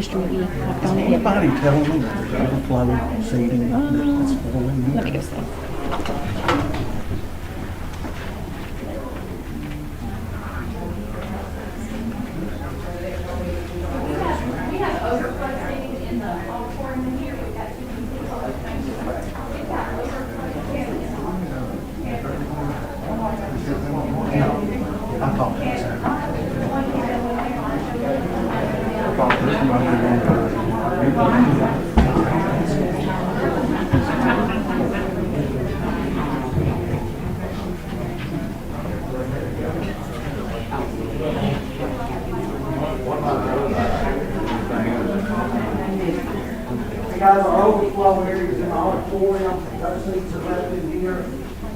Mr. McGee hopped on it. Anybody telling me there's overflow seating that's falling? Let me go see. I talked to this We got the overflow areas in the auditorium, those seats are left in here.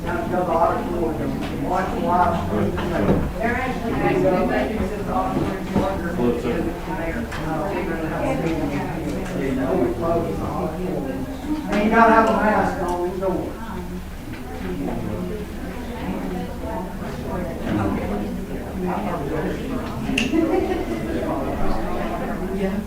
Now to go to the auditorium, watch the live stream there. They're actually asking vacancies in the auditorium, larger than there. Overflow in the auditorium. And you gotta have a mask on indoors. Yeah.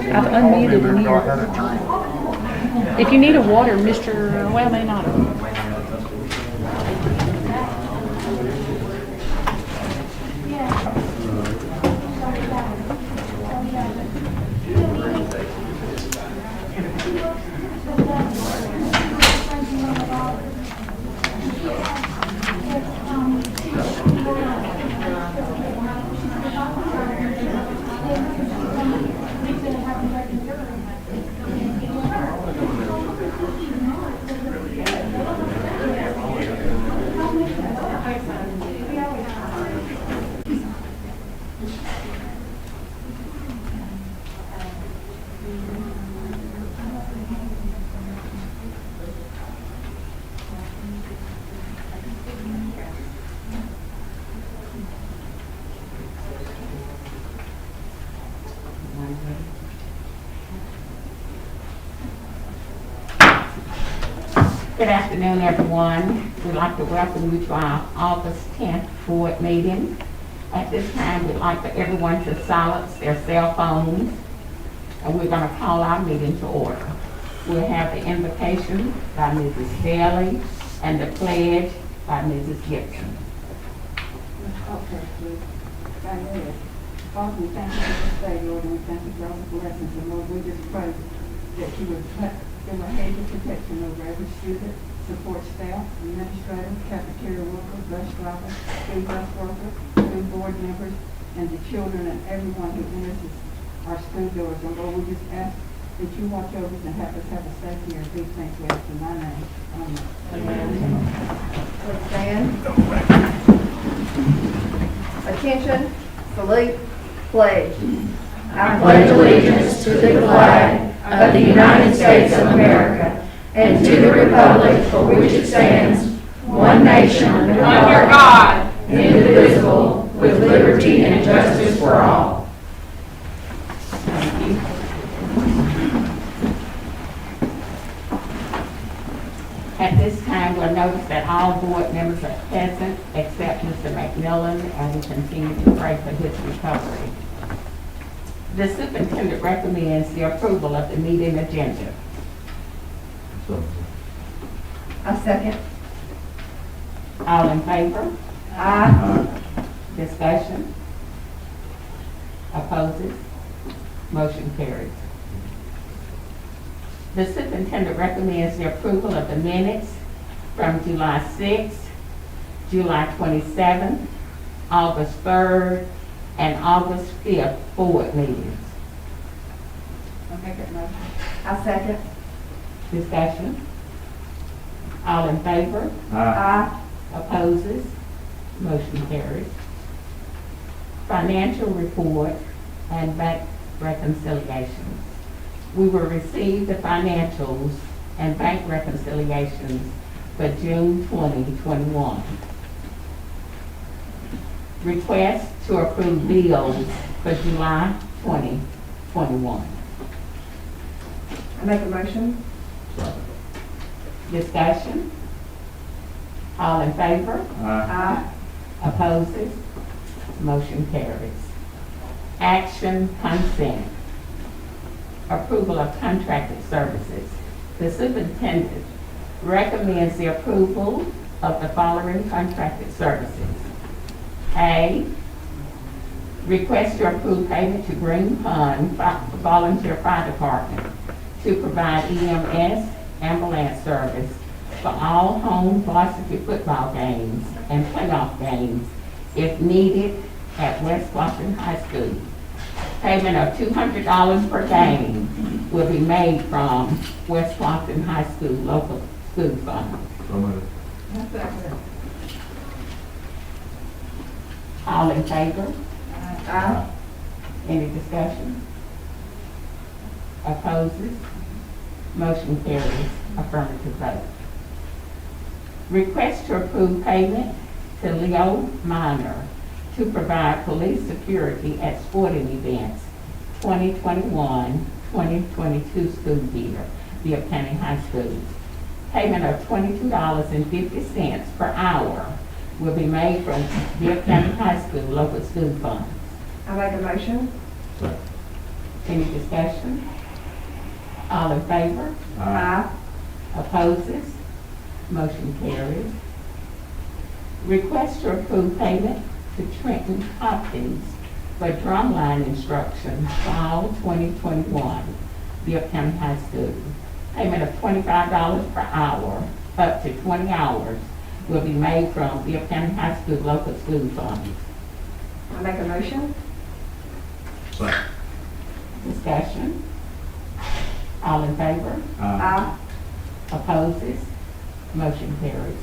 I've unmuted in here. If you need a water, Mr. Well, may not. Good afternoon, everyone. We'd like to welcome you to our August 10th board meeting. At this time, we'd like for everyone to silence their cell phones, and we're going to call our meeting to order. We'll have the invocation by Mrs. Daly and the pledge by Mrs. Gibson. Okay, please. Father, we thank you for this day, Lord, and we thank you for all the blessings. And Lord, we just pray that you would give a hedge of protection over every student, support staff, administrator, cafeteria worker, bus driver, school bus worker, school board members, and the children and everyone who enters our school doors. And Lord, we just ask that you watch over us and help us have a safe year. These things we ask in thy name. Amen. Let's stand. Attention, salute, pledge. I pledge allegiance to the flag of the United States of America and to the republic for which it stands, one nation under God, indivisible, with liberty and justice for all. Thank you. At this time, we'll notice that all board members are present except Mr. McMillan, and we continue to pray for his recovery. The superintendent recommends the approval of the meeting agenda. I second. All in favor? Aye. Discussion? Opposes? Motion carries. The superintendent recommends the approval of the minutes from July 6th, July 27th, August 3rd, and August 5th board meetings. I'll make that motion. I second. Discussion? All in favor? Aye. Opposes? Motion carries. Financial report and bank reconciliations. We will receive the financials and bank reconciliations for June 2021. Request to approve bills for July 2021. I make a motion. Discussion? All in favor? Aye. Opposes? Motion carries. Action consent. Approval of contracted services. The superintendent recommends the approval of the following contracted services. A, request to approve payment to Green Pond Volunteer Fire Department to provide EMS ambulance service for all home varsity football games and playoff games if needed at West Washington High School. Payment of $200 per game will be made from West Washington High School local school fund. I second. All in favor? Aye. Any discussion? Opposes? Motion carries. Affirmative vote. Request to approve payment to Leo Minor to provide police security at sporting events 2021-2022 school year, Bibb County High Schools. Payment of $22.50 per hour will be made from Bibb County High School local school funds. I make a motion. Any discussion? All in favor? Aye. Opposes? Motion carries. Request to approve payment to Trenton Hopkins for drumline instruction fall 2021, Bibb County High School. Payment of $25 per hour, up to 20 hours, will be made from Bibb County High School local school funds. I make a motion. Discussion? All in favor? Aye. Opposes? Motion carries.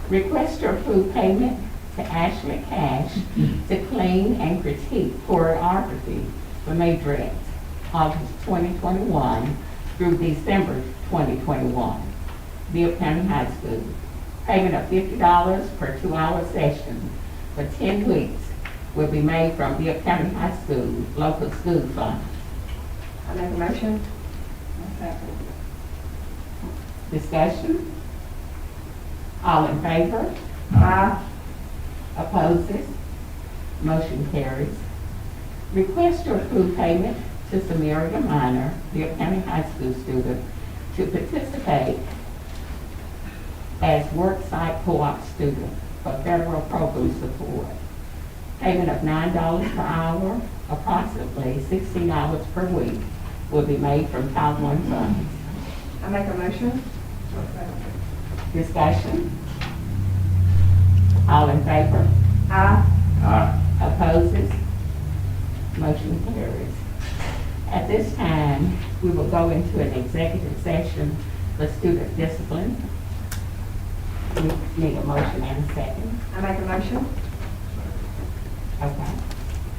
Request to approve payment to Ashley Cash to clean and critique choreography for Madrettes, August 2021 through December 2021, Bibb County High School. Payment of $50 per 2-hour session for 10 weeks will be made from Bibb County High School local school funds. I make a motion. I second. Discussion? All in favor? Aye. Opposes? Motion carries. Request to approve payment to Samaria Minor, Bibb County High School student, to participate as worksite co-op student for federal program support. Payment of $9 per hour, approximately 16 hours per week, will be made from Title I funds. I make a motion. Discussion? All in favor? Aye. Opposes? Motion carries. At this time, we will go into an executive session for student discipline. We need a motion and a second. I make a motion. Okay.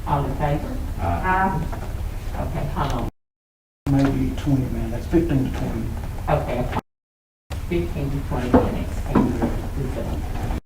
All in favor? Aye. Okay, how long? Maybe 20 minutes, 15 to 20. Okay, 15 to 20 minutes. And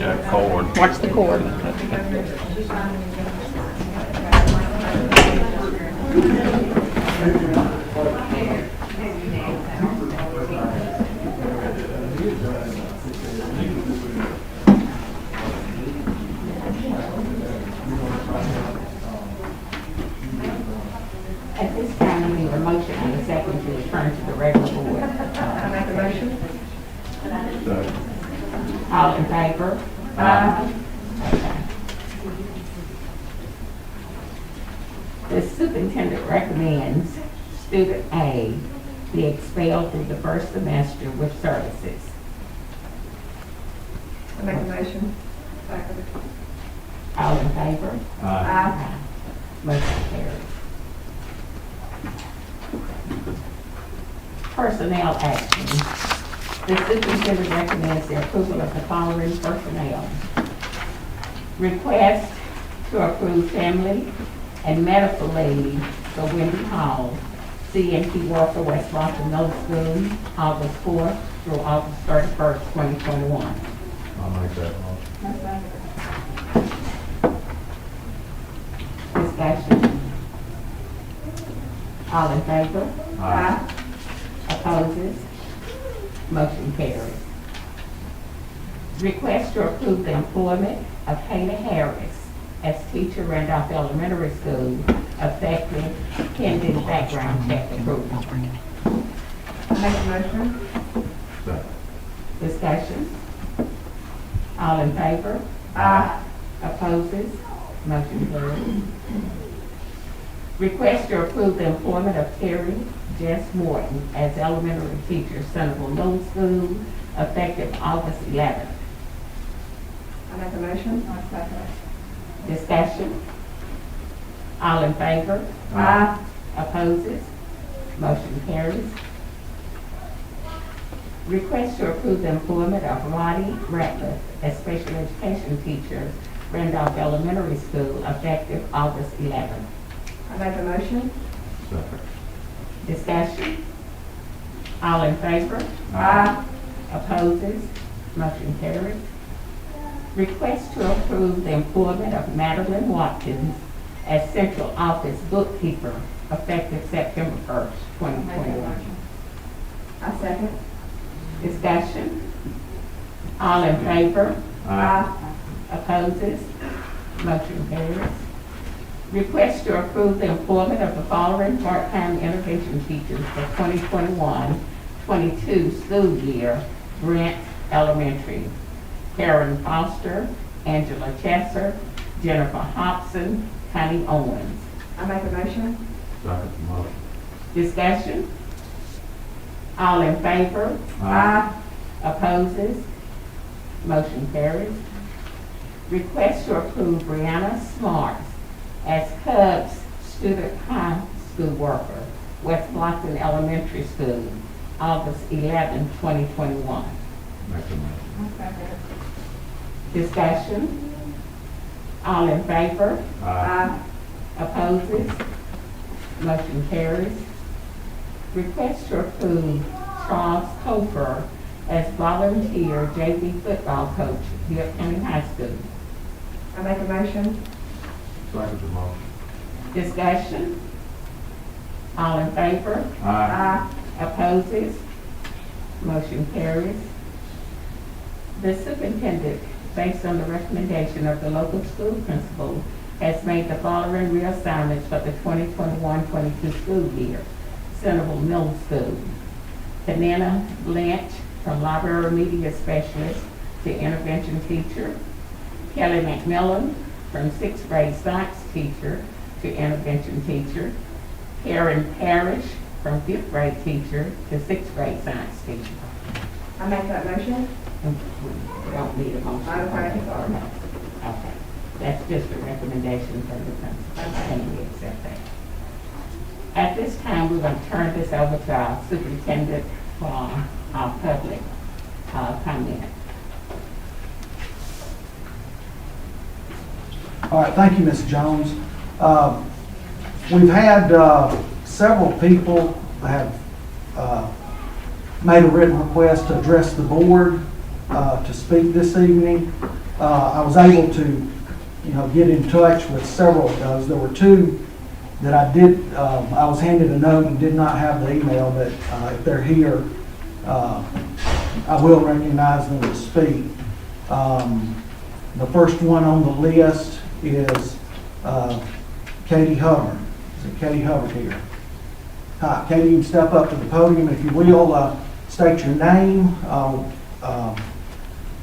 that cord. Watch the cord. At this time, I need a motion and a second to return to the regular board. I make a motion. All in favor? Okay. The superintendent recommends student A be expelled through the first semester with services. I make a motion. Second. All in favor? Aye. Motion carries. Personnel action. The superintendent recommends the approval of the following personnel. Request to approve family and medical leave for Wendy Hall, CNP worker, West Boston Middle School, August 4th through August 31st, 2021. I'll make that motion. Discussion. All in favor? Aye. Opposes? Motion carries. Request to approve the employment of Hayden Harris as teacher, Randolph Elementary School, effective pending background check approval. I make a motion. Second. Discussion. All in favor? Aye. Opposes? Motion carries. Request to approve the employment of Terry Jess Morton as elementary teacher, Centerville Middle School, effective August 11th. I make a motion. I second. Discussion. All in favor? Aye. Opposes? Motion carries. Request to approve the employment of Lottie Ratliff as special education teacher, Randolph Elementary School, effective August 11th. I make a motion. Second. Discussion. All in favor? Aye. Opposes? Motion carries. Request to approve the employment of Madeline Watkins as central office bookkeeper, effective September 1st, 2021. I second. Discussion. All in favor? Aye. Opposes? Motion carries. Request to approve the employment of the following part-time intervention teachers for 2021-22 school year, Brent Elementary. Karen Foster, Angela Chesser, Jennifer Hobson, Connie Owens. I make a motion. Second motion. Discussion. All in favor? Aye. Opposes? Motion carries. Request to approve Brianna Smart as Cubs student high school worker, West Blockton Elementary School, August 11, 2021. Make the motion. Discussion. All in favor? Aye. Opposes? Motion carries. Request to approve Charles Cofer as volunteer JV football coach, Bibb County High School. I make a motion. Second the motion. Discussion. All in favor? Aye. Opposes? Motion carries. The superintendent, based on the recommendation of the local school principal, has made the following reassignments for the 2021-22 school year. Centerville Middle School. Panina Lynch from library media specialist to intervention teacher. Kelly McMillan from 6th grade science teacher to intervention teacher. Karen Parrish from 5th grade teacher to 6th grade science teacher. I make that motion. We don't need a motion. Okay, sorry. Okay, that's just a recommendation from the principal. Can we accept that? At this time, we're going to turn this over to our superintendent for our public comment. All right, thank you, Ms. Jones. We've had several people have made a written request to address the board to speak this evening. I was able to, get in touch with several of those. There were two that I was handed a note and did not have the email, but if they're here, I will recognize them to speak. The first one on the list is Katie Hubbard. Is it Katie Hubbard here? Hi, Katie, you can step up to the podium if you will. State your name,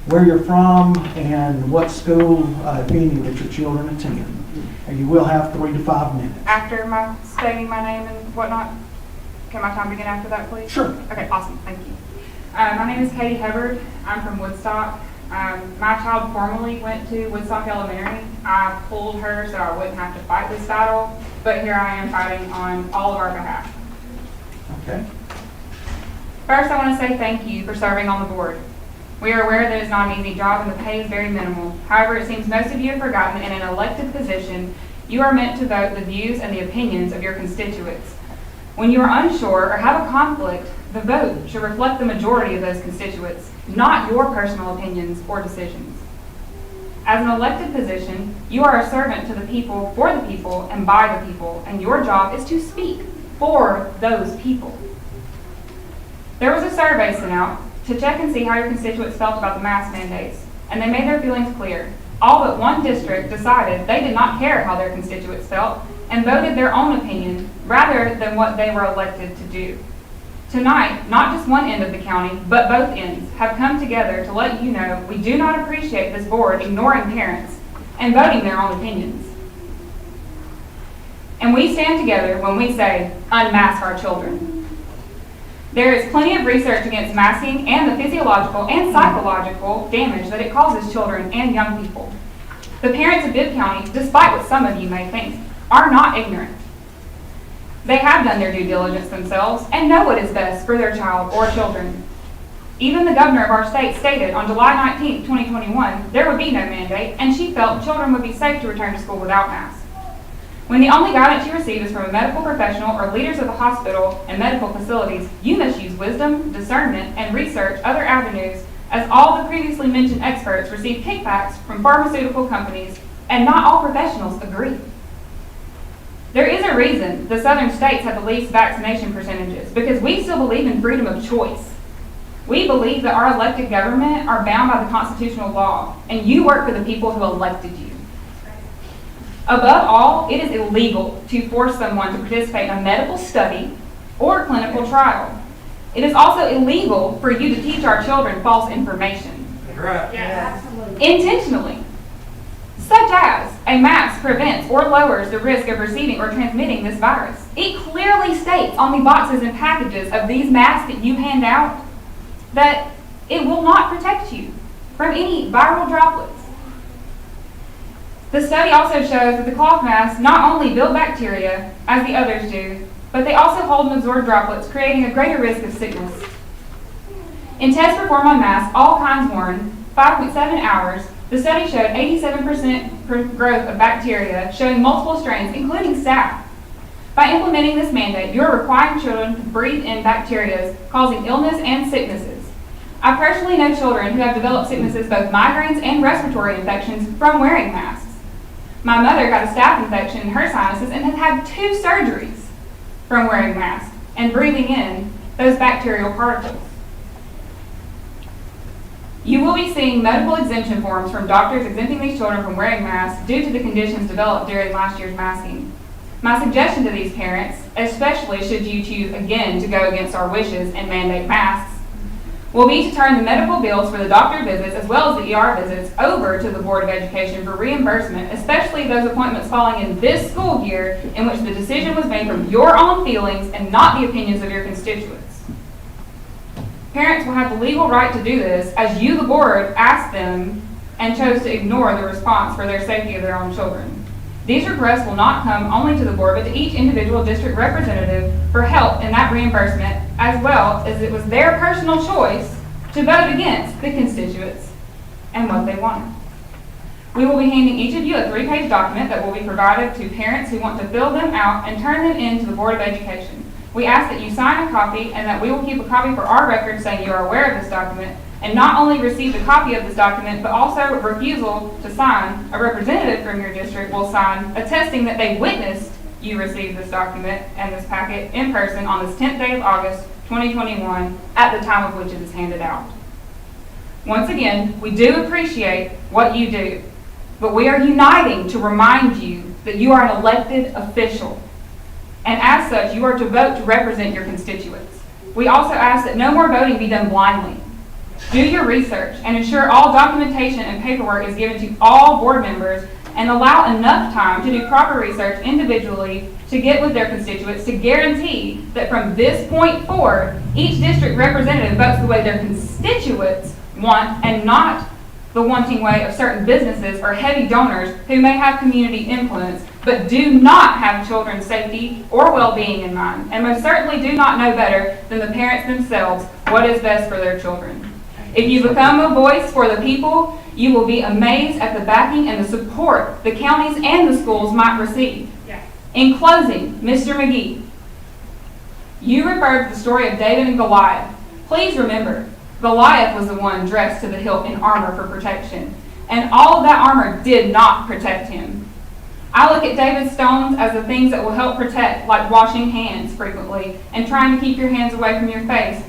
where you're from, and what school, if any, that your children attend. And you will have 3 to 5 minutes. After my stating my name and whatnot, can my time begin after that, please? Sure. Okay, awesome, thank you. My name is Katie Hubbard. I'm from Woodstock. My child formerly went to Woodstock Elementary. I pulled her so I wouldn't have to fight this battle, but here I am fighting on all of our behalf. Okay. First, I want to say thank you for serving on the board. We are aware that it's not an easy job and the pay is very minimal. However, it seems most of you have forgotten that in an elected position, you are meant to vote the views and the opinions of your constituents. When you are unsure or have a conflict, the vote should reflect the majority of those constituents, not your personal opinions or decisions. As an elected position, you are a servant to the people, for the people, and by the people, and your job is to speak for those people. There was a survey sent out to check and see how your constituents felt about the mask mandates, and they made their feelings clear. All but one district decided they did not care how their constituents felt and voted their own opinion rather than what they were elected to do. Tonight, not just one end of the county, but both ends have come together to let you know we do not appreciate this board ignoring parents and voting their own opinions. And we stand together when we say, unmask our children. There is plenty of research against masking and the physiological and psychological damage that it causes children and young people. The parents of Bibb County, despite what some of you may think, are not ignorant. They have done their due diligence themselves and know what is best for their child or children. Even the governor of our state stated on July 19, 2021, there would be no mandate, and she felt children would be safe to return to school without masks. When the only guidance you receive is from a medical professional or leaders of the hospital and medical facilities, you must use wisdom, discernment, and research other avenues, as all the previously mentioned experts receive kickbacks from pharmaceutical companies, and not all professionals agree. There is a reason the southern states have the least vaccination percentages, because we still believe in freedom of choice. We believe that our elected government are bound by the constitutional law, and you work for the people who elected you. Above all, it is illegal to force someone to participate in a medical study or clinical trial. It is also illegal for you to teach our children false information. Right. Yes. Intentionally. Such as a mask prevents or lowers the risk of receiving or transmitting this virus. It clearly states on the boxes and packages of these masks that you hand out that it will not protect you from any viral droplets. The study also shows that the cloth masks not only build bacteria, as the others do, but they also hold and absorb droplets, creating a greater risk of sickness. In tests performed on masks, all kinds worn, 5.7 hours, the study showed 87% growth of bacteria, showing multiple strains, including staph. By implementing this mandate, you are requiring children to breathe in bacteria, causing illness and sicknesses. I personally know children who have developed sicknesses, both migraines and respiratory infections, from wearing masks. My mother got a staph infection in her sinuses and has had 2 surgeries from wearing masks and breathing in those bacterial particles. You will be seeing medical exemption forms from doctors exempting these children from wearing masks due to the conditions developed during last year's masking. My suggestion to these parents, especially should you choose again to go against our wishes and mandate masks, will be to turn the medical bills for the doctor visits as well as the ER visits over to the Board of Education for reimbursement, especially those appointments falling in this school year in which the decision was made from your own feelings and not the opinions of your constituents. Parents will have the legal right to do this as you, the board, asked them and chose to ignore the response for their safety of their own children. These requests will not come only to the board, but to each individual district representative for help in that reimbursement, as well as it was their personal choice to vote against the constituents and what they wanted. We will be handing each of you a 3-page document that will be provided to parents who want to fill them out and turn them in to the Board of Education. We ask that you sign a copy and that we will keep a copy for our records saying you are aware of this document, and not only received a copy of this document, but also refusal to sign, a representative from your district will sign attesting that they witnessed you received this document and this packet in person on this 10th day of August, 2021, at the time of which it is handed out. Once again, we do appreciate what you do, but we are uniting to remind you that you are an elected official, and as such, you are to vote to represent your constituents. We also ask that no more voting be done blindly. Do your research and ensure all documentation and paperwork is given to all board members, and allow enough time to do proper research individually to get with their constituents to guarantee that from this point forward, each district representative votes the way their constituents want and not the wanting way of certain businesses or heavy donors who may have community influence but do not have children's safety or well-being in mind, and most certainly do not know better than the parents themselves what is best for their children. If you become a voice for the people, you will be amazed at the backing and the support the counties and the schools might receive. In closing, Mr. McGee, you referred to the story of David and Goliath. Please remember, Goliath was the one dressed to the hilt in armor for protection, and all of that armor did not protect him. I look at David's stones as the things that will help protect, like washing hands frequently and trying to keep your hands away from your face.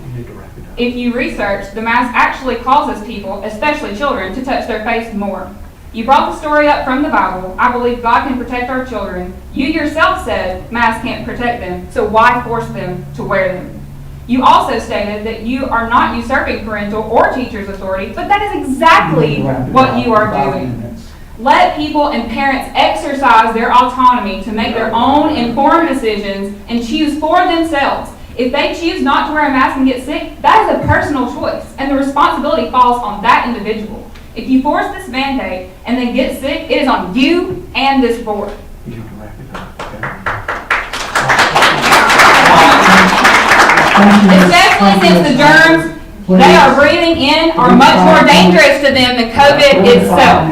If you research, the mask actually causes people, especially children, to touch their face more. You brought the story up from the Bible. I believe God can protect our children. You yourself said masks can't protect them, so why force them to wear them? You also stated that you are not usurping parental or teacher's authority, but that is exactly what you are doing. Let people and parents exercise their autonomy to make their own informed decisions and choose for themselves. If they choose not to wear a mask and get sick, that is a personal choice, and the responsibility falls on that individual. If you force this mandate and they get sick, it is on you and this board. You can wrap it up, Especially since the germs they are breathing in are much more dangerous to them than COVID itself.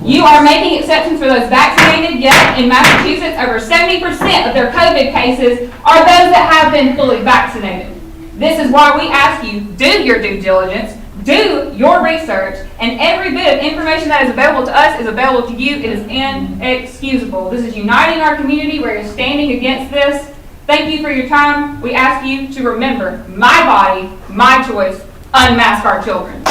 You are making exceptions for those vaccinated, yet in Massachusetts, over 70% of their COVID cases are those that have been fully vaccinated. This is why we ask you, do your due diligence, do your research, and every bit of information that is available to us is available to you. It is inexcusable. This is uniting our community where you're standing against this. Thank you for your time. We ask you to remember, my body, my choice, unmask our children.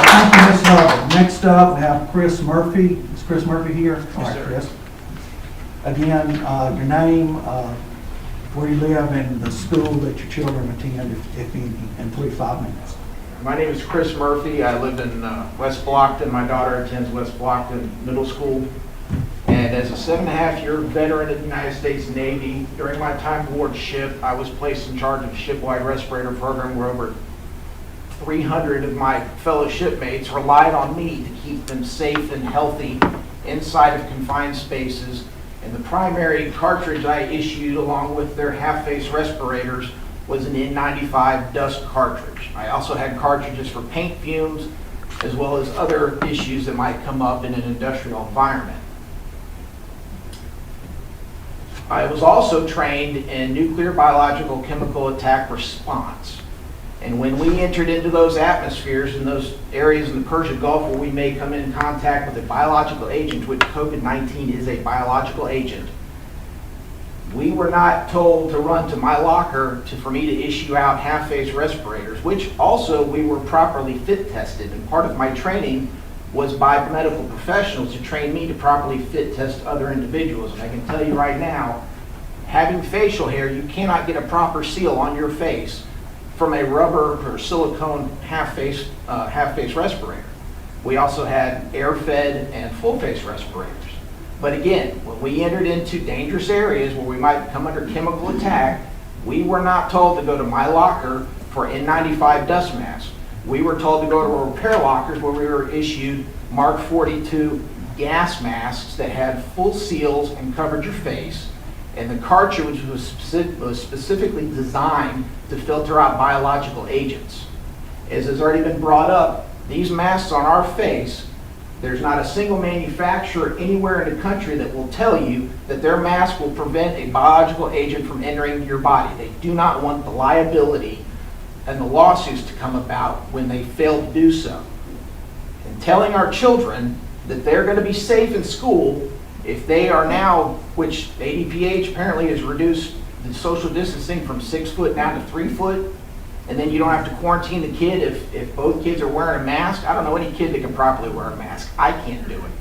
Thank you, Ms. Hubbard. Next up, we have Chris Murphy. Is Chris Murphy here? All right, Chris. Again, your name, where you live, and the school that your children attend, if any, in 5 minutes. My name is Chris Murphy. I live in West Blockton. My daughter attends West Blockton Middle School. And as a 7.5-year veteran of the United States Navy, during my time aboard ship, I was placed in charge of a shipwide respirator program where over 300 of my fellow shipmates relied on me to keep them safe and healthy inside of confined spaces. And the primary cartridge I issued along with their half-face respirators was an N95 dust cartridge. I also had cartridges for paint fumes as well as other issues that might come up in an industrial environment. I was also trained in nuclear, biological, chemical attack response. And when we entered into those atmospheres in those areas in the Persian Gulf where we may come in contact with a biological agent, which COVID-19 is a biological agent, we were not told to run to my locker for me to issue out half-face respirators, which also we were properly fit tested. And part of my training was by medical professionals to train me to properly fit test other individuals. And I can tell you right now, having facial hair, you cannot get a proper seal on your face from a rubber or silicone half-face respirator. We also had air-fed and full-face respirators. But again, when we entered into dangerous areas where we might come under chemical attack, we were not told to go to my locker for N95 dust masks. We were told to go to our repair lockers where we were issued Mark 42 gas masks that had full seals and covered your face. And the cartridge was specifically designed to filter out biological agents. As has already been brought up, these masks on our face There's not a single manufacturer anywhere in the country that will tell you that their mask will prevent a biological agent from entering your body. They do not want the liability and the lawsuits to come about when they fail to do so. And telling our children that they're going to be safe in school if they are now, which ADPH apparently has reduced the social distancing from 6 foot down to 3 foot, and then you don't have to quarantine the kid if both kids are wearing a mask. I don't know any kid that can properly wear a mask. I can't do it.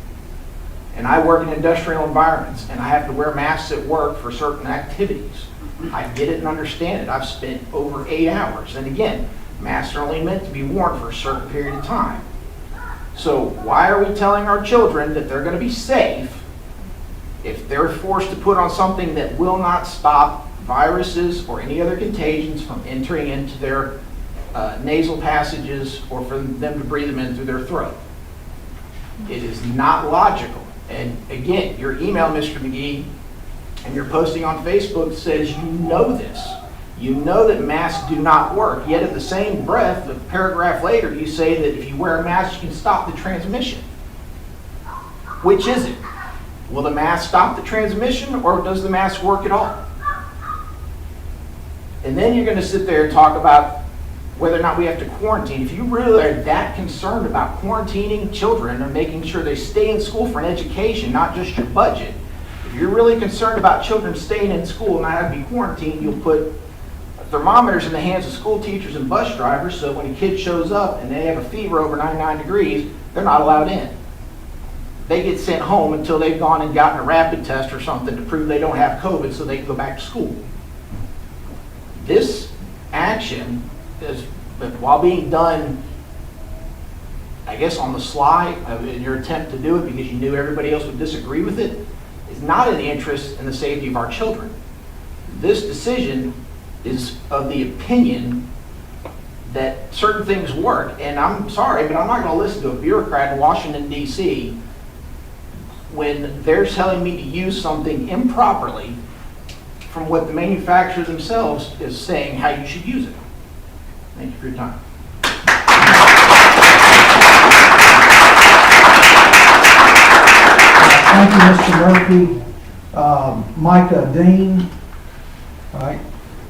And I work in industrial environments, and I have to wear masks at work for certain activities. I get it and understand it. I've spent over 8 hours. And again, masks are only meant to be worn for a certain period of time. So why are we telling our children that they're going to be safe if they're forced to put on something that will not stop viruses or any other contagions from entering into their nasal passages or for them to breathe them in through their throat? It is not logical. And again, your email, Mr. McGee, and your posting on Facebook says you know this. You know that masks do not work, yet at the same breath, a paragraph later, you say that if you wear a mask, you can stop the transmission. Which is it? Will the mask stop the transmission, or does the mask work at all? And then you're going to sit there and talk about whether or not we have to quarantine. If you really are that concerned about quarantining children and making sure they stay in school for an education, not just your budget, if you're really concerned about children staying in school and not having to be quarantined, you'll put thermometers in the hands of school teachers and bus drivers so when a kid shows up and they have a fever over 99 degrees, they're not allowed in. They get sent home until they've gone and gotten a rapid test or something to prove they don't have COVID so they can go back to school. This action is, while being done, I guess on the sly, in your attempt to do it because you knew everybody else would disagree with it, is not in the interest and the safety of our children. This decision is of the opinion that certain things work, and I'm sorry, but I'm not going to listen to a bureaucrat in Washington, D.C. when they're telling me to use something improperly from what the manufacturer themselves is saying how you should use it. Thank you for your time. Thank you, Mr. Murphy. Micah Dean. All right.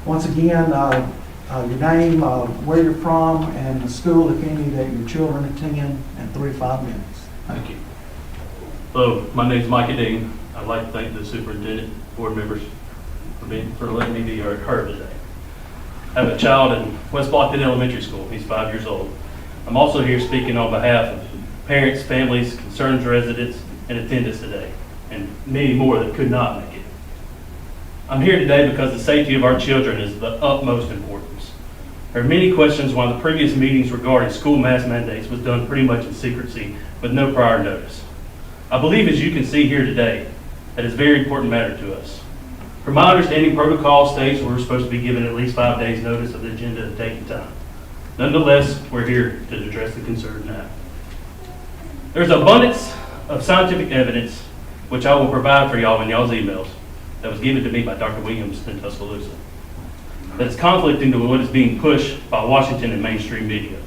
Once again, your name, where you're from, and the school, if any, that your children attend, and 3 to 5 minutes. Thank you. Hello, my name is Micah Dean. I'd like to thank the superintendent, board members for letting me be heard today. I have a child in West Blockton Elementary School. He's 5 years old. I'm also here speaking on behalf of parents, families, concerned residents, and attendants today, and many more that could not make it. I'm here today because the safety of our children is the utmost importance. There are many questions why the previous meetings regarding school mask mandates was done pretty much in secrecy with no prior notice. I believe, as you can see here today, that is a very important matter to us. From my understanding, protocol states we're supposed to be given at least 5 days notice of the agenda at taking time. Nonetheless, we're here to address the concern now. There's abundance of scientific evidence, which I will provide for y'all in y'all's emails, that was given to me by Dr. Williams in Tuscaloosa, that is conflicting to what is being pushed by Washington and mainstream media.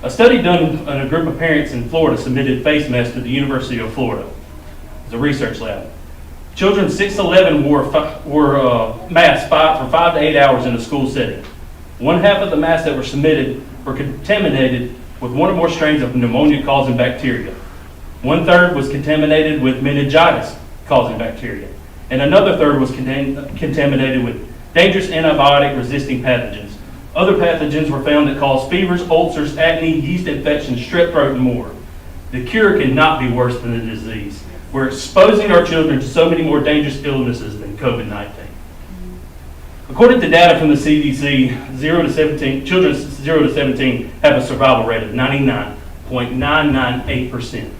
A study done on a group of parents in Florida submitted face masks to the University of Florida. It's a research lab. Children 6 to 11 wore masks from 5 to 8 hours in a school setting. 1/2 of the masks that were submitted were contaminated with one or more strains of pneumonia-causing bacteria. 1/3 was contaminated with meningitis-causing bacteria, and another third was contaminated with dangerous antibiotic-resisting pathogens. Other pathogens were found that cause fevers, ulcers, acne, yeast infections, strep throat, and more. The cure cannot be worse than the disease. We're exposing our children to so many more dangerous illnesses than COVID-19. According to data from the CDC, children 0 to 17 have a survival rate of 99.998%.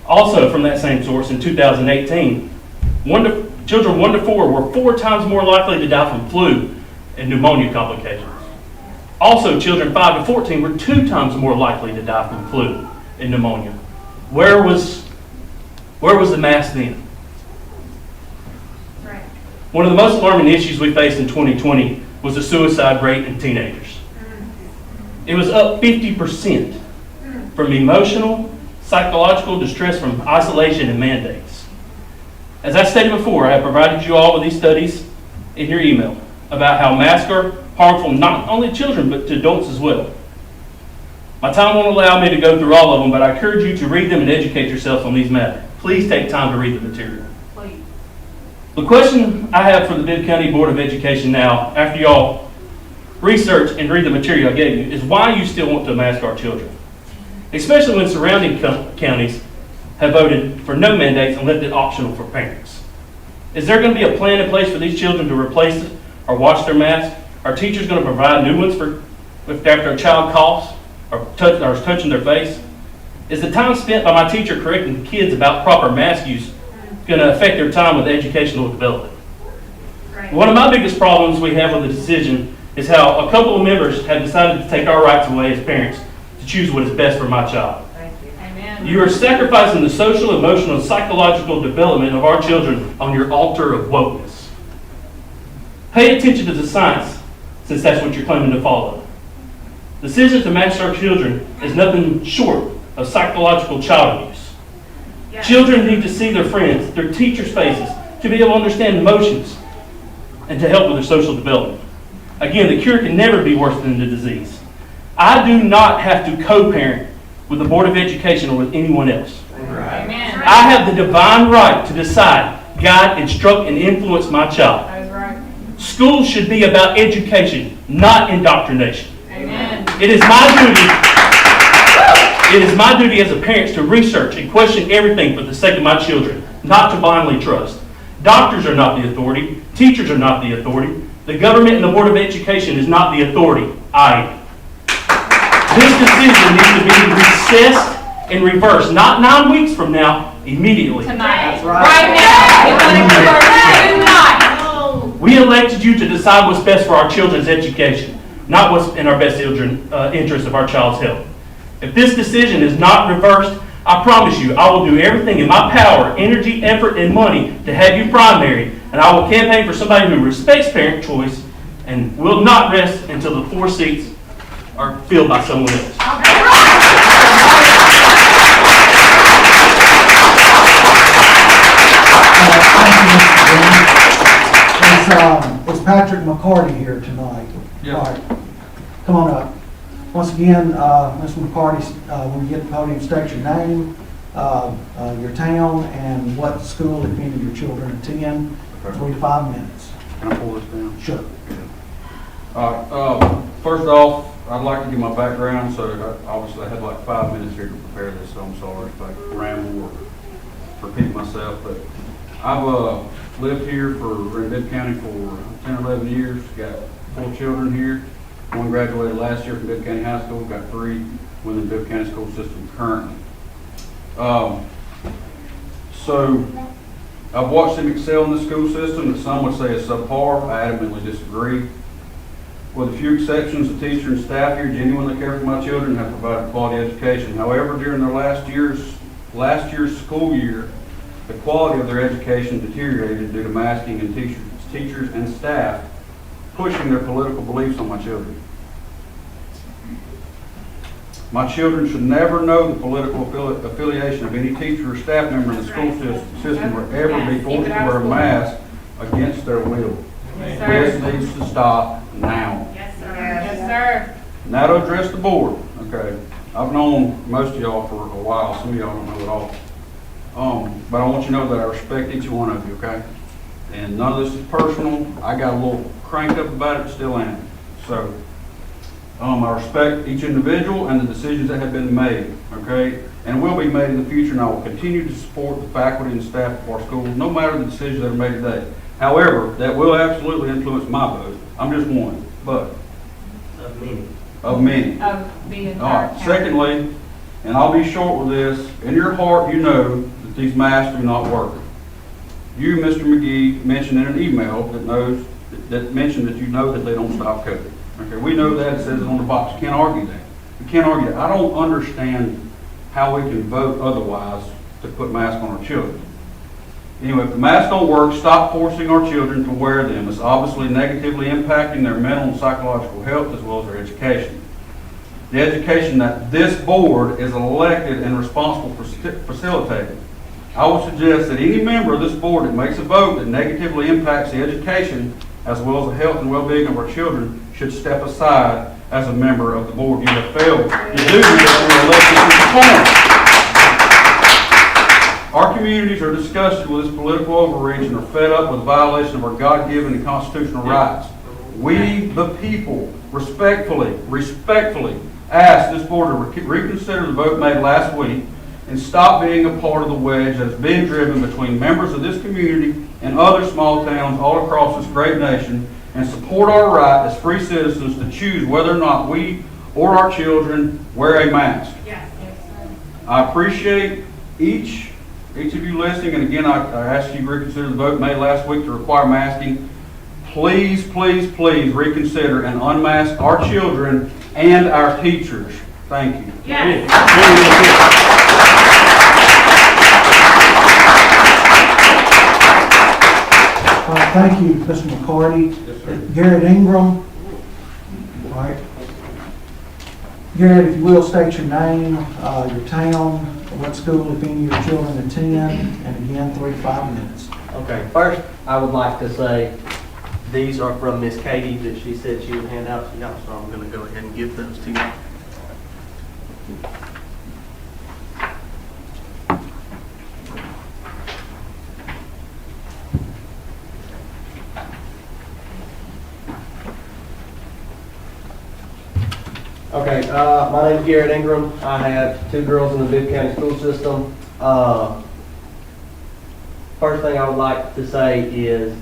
Also from that same source, in 2018, children 1 to 4 were 4 times more likely to die from flu and pneumonia complications. Also, children 5 to 14 were 2 times more likely to die from flu and pneumonia. Where was the mask then? Right. One of the most alarming issues we faced in 2020 was the suicide rate in teenagers. It was up 50% from emotional psychological distress from isolation and mandates. As I stated before, I have provided you all with these studies in your email about how masks are harmful not only to children but to adults as well. My time won't allow me to go through all of them, but I encourage you to read them and educate yourself on these matters. Please take time to read the material. Please. The question I have for the Bibb County Board of Education now, after y'all research and read the material I gave you, is why you still want to mask our children, especially when surrounding counties have voted for no mandates and left it optional for parents. Is there going to be a plan in place for these children to replace it or wash their masks? Are teachers going to provide new ones after a child coughs or is touching their face? Is the time spent by my teacher correcting kids about proper mask use going to affect their time with educational development? One of my biggest problems we have with the decision is how a couple of members have decided to take our rights away as parents to choose what is best for my child. Amen. You are sacrificing the social, emotional, and psychological development of our children on your altar of wokeness. Pay attention to the science, since that's what you're claiming to follow. Decision to mask our children is nothing short of psychological child abuse. Yes. Children need to see their friends, their teachers' faces, to be able to understand emotions and to help with their social development. Again, the cure can never be worse than the disease. I do not have to co-parent with the Board of Education or with anyone else. Amen. I have the divine right to decide, guide, instruct, and influence my child. That is right. School should be about education, not indoctrination. Amen. It is my duty as a parent to research and question everything for the sake of my children, not to blindly trust. Doctors are not the authority. Teachers are not the authority. The government and the Board of Education is not the authority. I am. This decision needs to be recessed and reversed, not 9 weeks from now, immediately. Tonight. That's right. Right now. It's going to be tonight. We elected you to decide what's best for our children's education, not what's in our best interest of our child's health. If this decision is not reversed, I promise you, I will do everything in my power, energy, effort, and money to have you primaried, and I will campaign for somebody who respects parent choice and will not rest until the 4 seats are filled by someone else. Is Patrick McCarty here tonight? Yeah. All right. Come on up. Once again, Mr. McCarty, when you get the podium, state your name, your town, and what school, if any, your children attend. Okay. 3 to 5 minutes. Can I pull this down? Sure. All right, first off, I'd like to give my background, so obviously I had like 5 minutes here to prepare this, so I'm sorry if I ramble or repeat myself, but I've lived here in Bibb County for 10 or 11 years, got 4 children here. One graduated last year from Bibb County High School, got 3 within the Bibb County school system currently. So I've watched them excel in the school system that some would say is subpar. I adamantly disagree. With a few exceptions, the teacher and staff here genuinely care for my children and have provided quality education. However, during their last year's school year, the quality of their education deteriorated due to masking and teachers and staff pushing their political beliefs on my children. My children should never know the political affiliation of any teacher or staff member in the school system or ever be forced to wear a mask against their will. Yes, This sir. needs to stop now. Yes, sir. Yes, sir. Now to address the board, okay? I've known most of y'all for a while, some of y'all don't know at all. But I want you to know that I respect each one of you, okay? And none of this is personal. I got a little cranked up about it, still am. So, I respect each individual and the decisions that have been made, okay? And will be made in the future, and I will continue to support the faculty and staff of our school, no matter the decisions that are made today. However, that will absolutely influence my vote. I'm just one, but of many. Of the All entire right. county. Secondly, and I'll be short with this, in your heart you know that these masks do not work. You, Mr. McGee, mentioned in an email that mentioned that you know that they don't stop COVID. Okay, we know that, it says it on the box. You can't argue that. You can't argue that. I don't understand how we can vote otherwise to put masks on our children. Anyway, if the masks don't work, stop forcing our children to wear them. It's obviously negatively impacting their mental and psychological health as well as their education. the education that this board is elected and responsible for facilitating. I would suggest that any member of this board that makes a vote that negatively impacts the education as well as the health and well-being of our children should step aside as a member of the board. You have failed to do that when elected to perform. Our communities are disgusted with this political overreach and are fed up with violation of our God-given and constitutional rights. We, the people, respectfully ask this board to reconsider the vote made last week and stop being a part of the wedge that is being driven between members of this community and other small towns all across this great nation, and support our right as free citizens to choose whether or not we or our children wear a mask. Yes. I appreciate each of you listening, and again, I ask you to reconsider the vote made last week to require masking. Please, please, please reconsider and unmask our children and our teachers. Thank you. Yes. Thank you, Mr. McCarty. Yes, sir. Garrett Ingram. All right. Garrett, if you will, state your name, your town, what school, if any, your children attend, and again, 3 to 5 minutes. Okay, first, I would like to say, these are from Miss Katie that she said she would hand out to y'all, so I'm gonna go ahead and give those to you. Okay, my name's Garrett Ingram. I have 2 girls in the Bibb County school system. First thing I would like to say is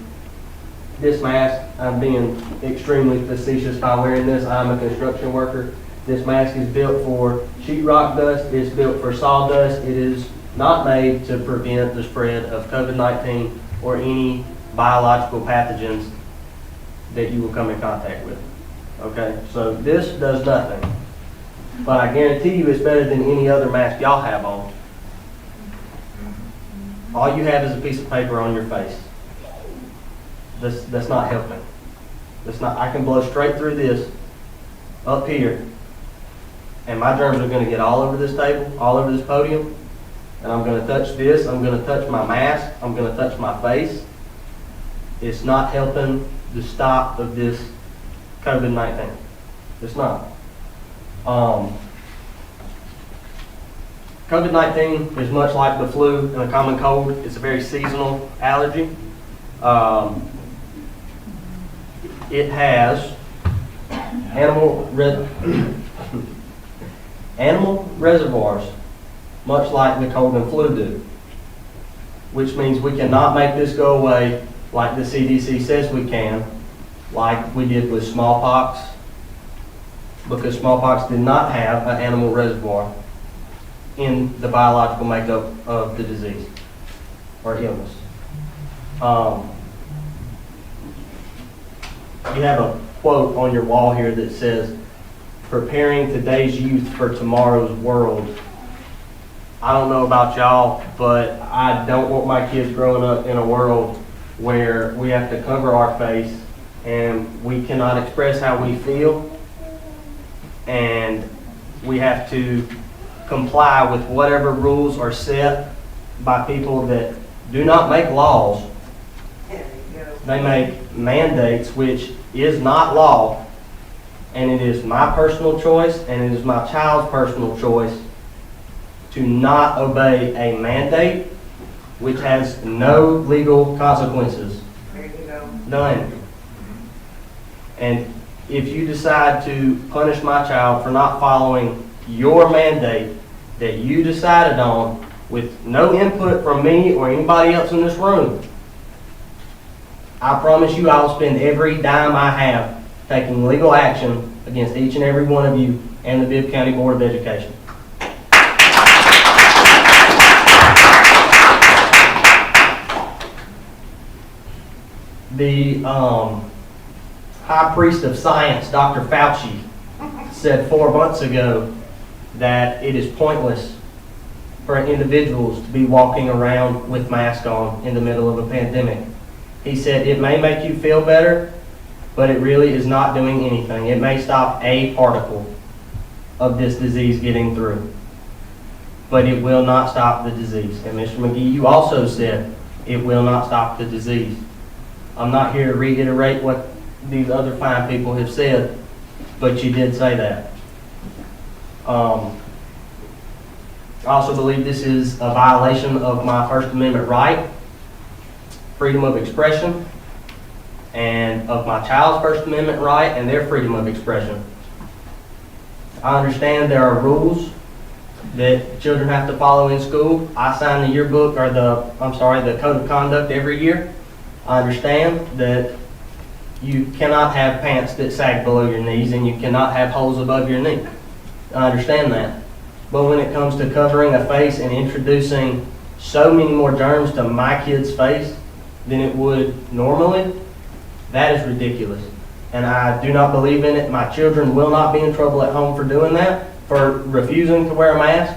this mask, I'm being extremely facetious by wearing this. I'm a construction worker. This mask is built for sheetrock dust. It's built for sawdust. It is not made to prevent the spread of COVID-19 or any biological pathogens that you will come in contact with. Okay, so this does nothing, but I guarantee you it's better than any other mask y'all have on. All you have is a piece of paper on your face. That's not helping. That's not. I can blow straight through this up here, and my germs are going to get all over this table, all over this podium, and I'm going to touch this. I'm going to touch my mask. I'm going to touch my face. It's not helping the stop of this COVID-19. It's not. COVID-19 is much like the flu and a common cold. It's a very seasonal allergy. It has animal reservoirs, much like the cold and flu do, which means we cannot make this go away like the CDC says we can, like we did with smallpox, because smallpox did not have an animal reservoir in the biological makeup of the disease or illness. You have a quote on your wall here that says, "Preparing today's youth for tomorrow's world." I don't know about y'all, but I don't want my kids growing up in a world where we have to cover our face and we cannot express how we feel, and we have to comply with whatever rules are set by people that do not make laws. They make mandates, which is not law, and it is my personal choice and it is my child's personal choice to not obey a mandate which has no legal consequences. There you go. None. And if you decide to punish my child for not following your mandate that you decided on with no input from me or anybody else in this room, I promise you I will spend every dime I have taking legal action against each and every one of you and the Bibb County Board of Education. The high priest of science, Dr. Fauci, said 4 months ago that it is pointless for individuals to be walking around with masks on in the middle of a pandemic. He said it may make you feel better, but it really is not doing anything. It may stop a particle of this disease getting through. But it will not stop the disease. And Mr. McGee, you also said it will not stop the disease. I'm not here to reiterate what these other fine people have said, but you did say that. I also believe this is a violation of my First Amendment right, freedom of expression, and of my child's First Amendment right and their freedom of expression. I understand there are rules that children have to follow in school. I sign the yearbook, or the code of conduct every year. I understand that you cannot have pants that sag below your knees and you cannot have holes above your knee. I understand that. But when it comes to covering a face and introducing so many more germs to my kid's face than it would normally, that is ridiculous. And I do not believe in it. My children will not be in trouble at home for doing that, for refusing to wear a mask.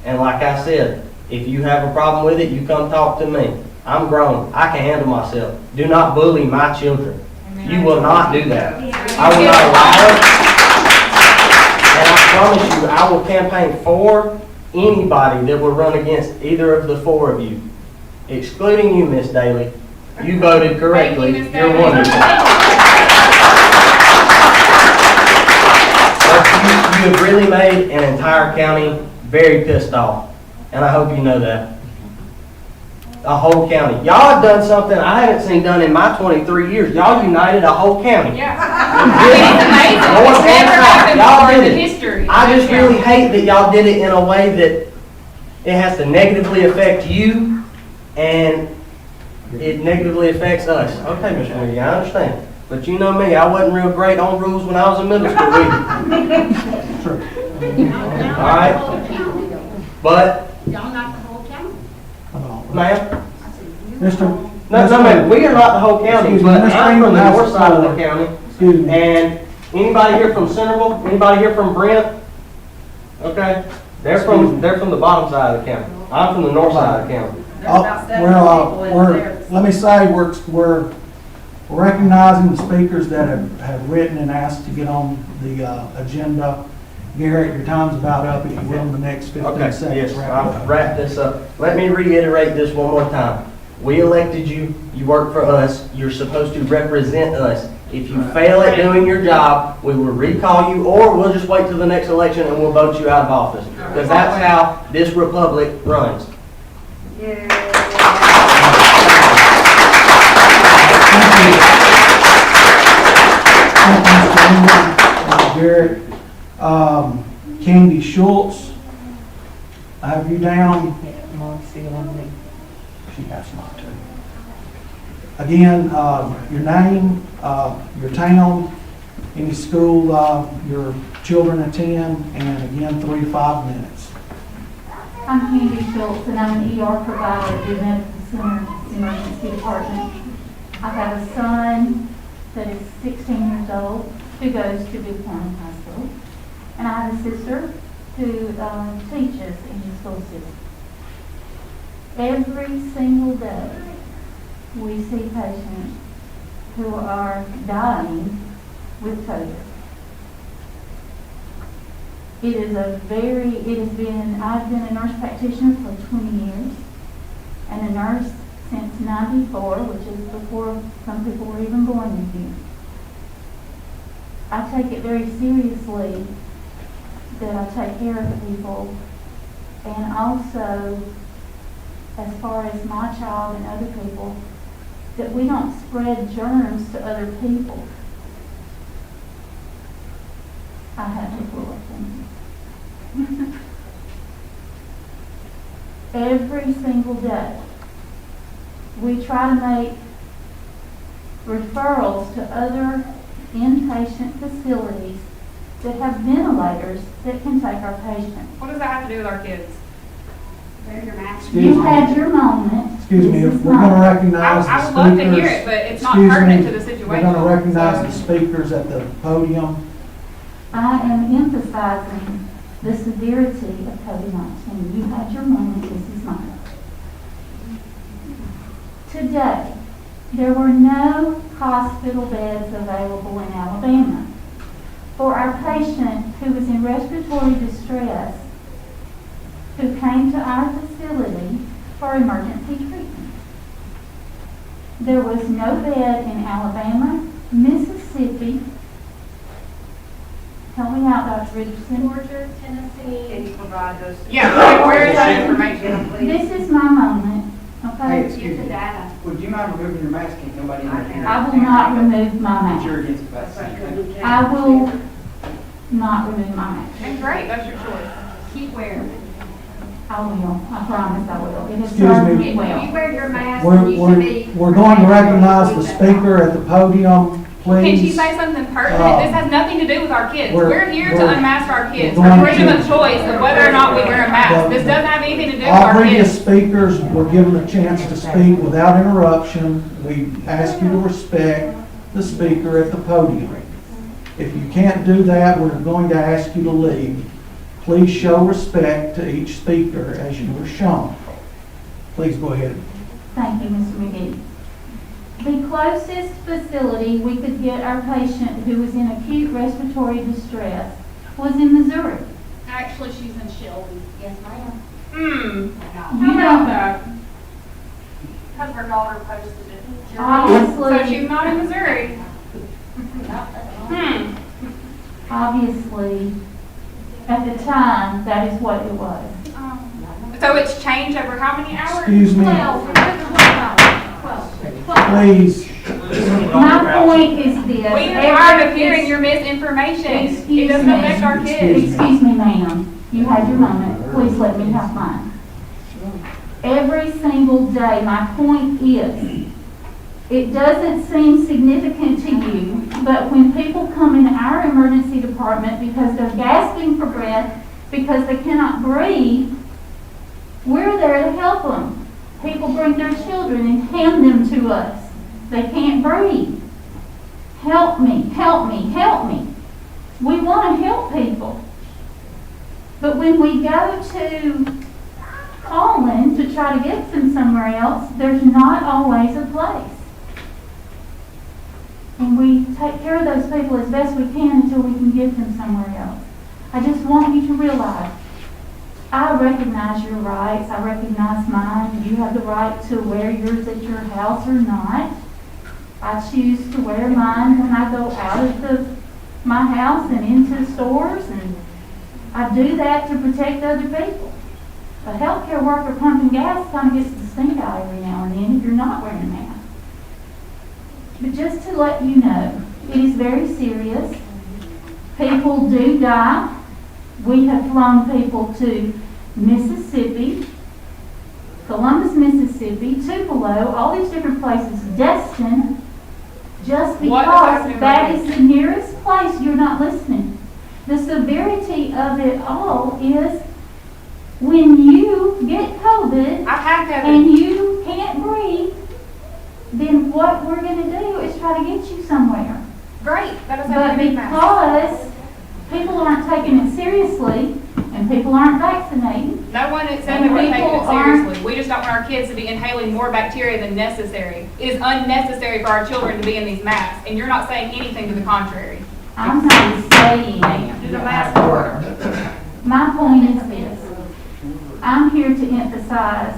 And like I said, if you have a problem with it, you come talk to me. I'm grown. I can handle myself. Do not bully my children. You will not do that. I will not allow it. And I promise you, I will campaign for anybody that will run against either of the four of you, excluding you, Miss Daly. You voted correctly. Thank you, Miss You're Daly. wonderful. But you have really made an entire county very pissed off, and I hope you know that. A whole county. Y'all have done something I haven't seen done in my 23 years. Y'all united a whole county. Yeah. It's amazing. North It's never and south. happened Y'all before in did the it. history. I just of this really county. hate that y'all did it in a way that it has to negatively affect you and it negatively affects us. Okay, Mr. McGee, I understand. But you know me, I wasn't real great on rules when I was in middle school either. True. All right? But, Y'all not the whole county? ma'am, Mr. no, ma'am, we are not the whole county, Excuse me, but Mr. I'm from the Freeman, north side of the county. Excuse me. And anybody here from Centerville? Anybody here from Brent? Okay, they're from the bottom side of the county. I'm from the north side of the county. Let me say, we're recognizing the speakers that have written and asked to get on the agenda. Garrett, your time's about up, if you will, in the next 15 Okay, seconds. yes, Wrap it I'll up. wrap this up. Let me reiterate this one more time. We elected you, you work for us, you're supposed to represent us. If you fail at doing your job, we will recall you, or we'll just wait till the next election and we'll vote you out of office. Because that's how this republic runs. Thank you, Garrett. Candy Schultz, I have you down. She has not to. Again, your name, your town, any school your children attend, and again, 3 to 5 minutes. I'm Candy Schultz, and I'm an ER provider at the Medical Center Emergency Department. I have a son that is 16 years old who goes to Bibb County High School, and I have a sister who teaches in the school system. Every single day, we see patients who are dying with COVID. I've been a nurse practitioner for 20 years and a nurse since 94, which is before some people were even born in here. I take it very seriously that I take care of people, and also, as far as my child and other people, that we don't spread germs to other people. I have to pull up things. Every single day, we try to make referrals to other inpatient facilities that have ventilators that can take our patients. What does that have to do with our kids? Wear your mask. You had your moment. Excuse me, This if is we're going to not- recognize the I speakers. would love to hear it, but it's not excuse pertinent me, to the situation. We're going to recognize the So- speakers at the podium. I am emphasizing the severity of COVID-19. You had your moment, this is mine. Today, there were no hospital beds available in Alabama. for our patient who was in respiratory distress, who came to our facility for emergency treatment. There was no bed in Alabama, Mississippi. Help me out, Dr. Richardson. Georgia, Tennessee. Can you provide those? Yeah, where is that information? This is my moment, Hey, okay? excuse me. Would you mind removing your mask? Can't nobody in there? I will not remove my You're mask. against the vaccine. I will not remove my mask. And great, that's your choice. Keep wearing it. I will, I promise I will. It has Excuse served me. me If you well. wear your mask, We're, you should be. we're going to recognize the speaker at the podium, Can she please. say something pertinent? This has nothing to do with our kids. we're- We're here to we're- unmask our kids. we're For going freedom to- of choice of whether or not we wear a mask. This doesn't have anything to do with All our previous kids. speakers were given a chance to speak without interruption. We ask you to respect the speaker at the podium. If you can't do that, we're going to ask you to leave. Please show respect to each speaker as you were shown. Please go ahead. Thank you, Mr. McGee. The closest facility we could get our patient who was in acute respiratory distress was in Missouri. Actually, she's in Shelby. Yes, ma'am. You How about don't, that? Because her daughter posted it. So obviously, she's not in Missouri. obviously, at the time, that is what it was. So it's changed over how many hours? Excuse me, 12. please. My point is this. We are tired of hearing your misinformation. It Excuse doesn't me. affect our kids. Excuse me, ma'am. You had your moment. Please let me have mine. Every single day, my point is, it doesn't seem significant to you, but when people come in our emergency department because they're gasping for breath, because they cannot breathe, we're there to help them. People bring their children and hand them to us. They can't breathe. Help me, help me, help me. We want to help people. But when we go to calling to try to get them somewhere else, there's not always a place. And we take care of those people as best we can until we can get them somewhere else. I just want you to realize, I recognize your rights, I recognize mine. You have the right to wear yours at your house or not. I choose to wear mine when I go out of my house and into stores, and I do that to protect other people. A healthcare worker pumping gas kind of gets the stink eye every now and then if you're not wearing a mask. But just to let you know, it is very serious. People do die. We have flown people to Mississippi, Columbus, Mississippi, Tupelo, all these different places, Destin, just What is because happening that right is the nearest place. You're not listening. The severity of it all is when you get COVID I've had COVID. and you can't breathe, then what we're going to do is try to get you somewhere. Great. That doesn't But have to be mask. because people aren't taking it seriously and people aren't vaccinating, No one is saying And that we're taking people it aren't- seriously. We just don't want our kids to be inhaling more bacteria than necessary. It is unnecessary for our children to be in these masks, and you're not saying anything to the contrary. I'm not saying. Do the mask work? My point is this. I'm here to emphasize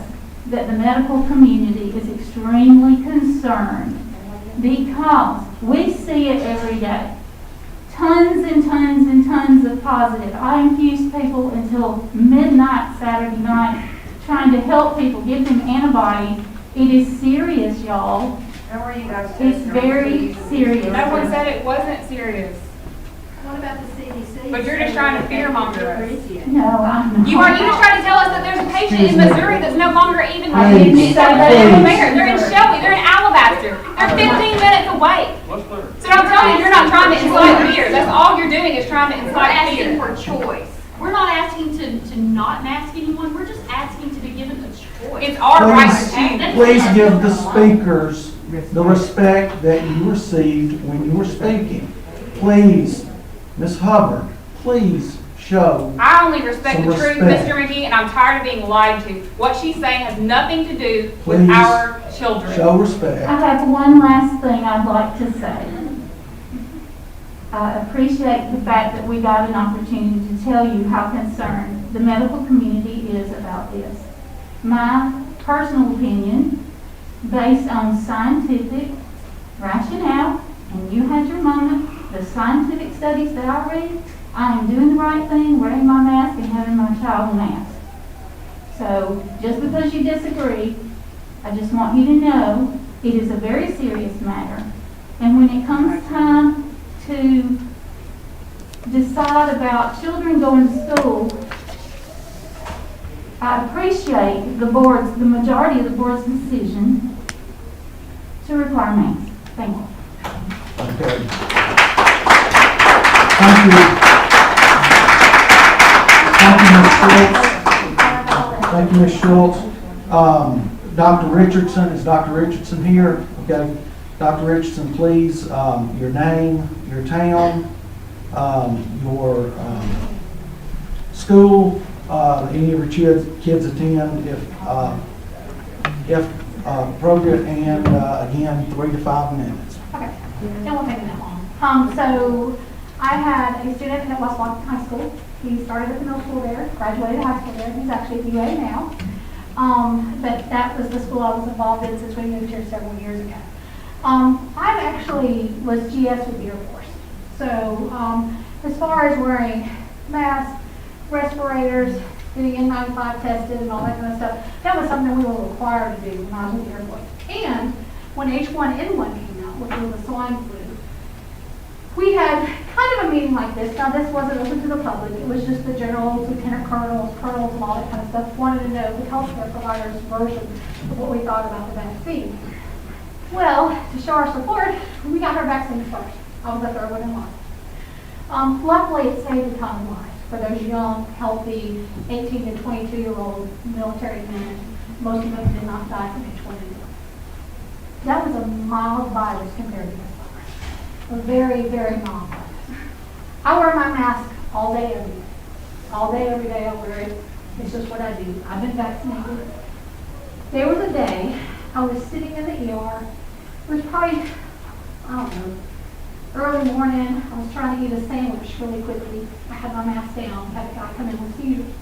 that the medical community is extremely concerned because we see it every day. Tons and tons and tons of positive. I infuse people until midnight Saturday night trying to help people, give them antibodies. It is serious, y'all. How are you guys? It's very serious. No one said it wasn't serious. What about the CDC? But you're just trying to fearmonger us. No, I'm not. You just trying to tell us that there's a patient in Missouri that's no longer even I didn't Please, say that. They're in Shelby, they're in Alabaster. They're 15 minutes away. What's there? So don't tell me you're not trying to incite fear. That's all you're doing is trying to We're incite asking fear. for choice. We're not asking to not mask anyone, we're just asking to be given a choice. It's our right to choose. Please give the speakers the respect that you received when you were speaking. Please, Ms. Hubbard, please show. I only respect Some the truth, respect. Mr. McGee, and I'm tired of being lied to. What she's saying has nothing to do with Please our children. Show I respect. have one last thing I'd like to say. I appreciate the fact that we got an opportunity to tell you how concerned the medical community is about this. My personal opinion, based on scientific rationale, and you had your moment, the scientific studies that I read, I am doing the right thing, wearing my mask and having my child masked. So just because you disagree, I just want you to know it is a very serious matter. And when it comes time to decide about children going to school, I appreciate the majority of the board's decision to require masks. Thank you. Okay. Thank you. Thank you, Ms. Schultz. Thank you, Ms. Schultz. Dr. Richardson, is Dr. Richardson here? Okay. Dr. Richardson, please, your name, your town, your school, any of your kids attend, if appropriate, and again, 3 to 5 minutes. Okay, it won't take me that long. So I had a student at West Walton High School. He started at the middle school there, graduated high school there. He's actually at BOE now. But that was the school I was involved in since we moved here several years ago. I actually was GS with the Air Force. So as far as wearing masks, respirators, getting N95 tested and all that kind of stuff, that was something we were required to do when I was with the Air Force. And when H1N1 came out, which was the swine flu, we had kind of a meeting like this. Now, this wasn't open to the public. It was just the generals, lieutenant colonels, and all that kind of stuff wanted to know the healthcare providers' version of what we thought about the vaccine. Well, to show our support, we got our vaccine first. I was the third one in line. Luckily, it saved a ton of lives for those young, healthy, 18 to 22-year-old military men. Most of them did not die from H1N1. That was a mild virus compared to this virus. A very, very mild virus. I wear my mask all day, every day. All day, every day I wear it. It's just what I do. I've been vaccinated. There was a day I was sitting in the ER. It was probably, I don't know, early morning. I was trying to eat a sandwich really quickly. I had my mask down. Had a guy come in with seizures.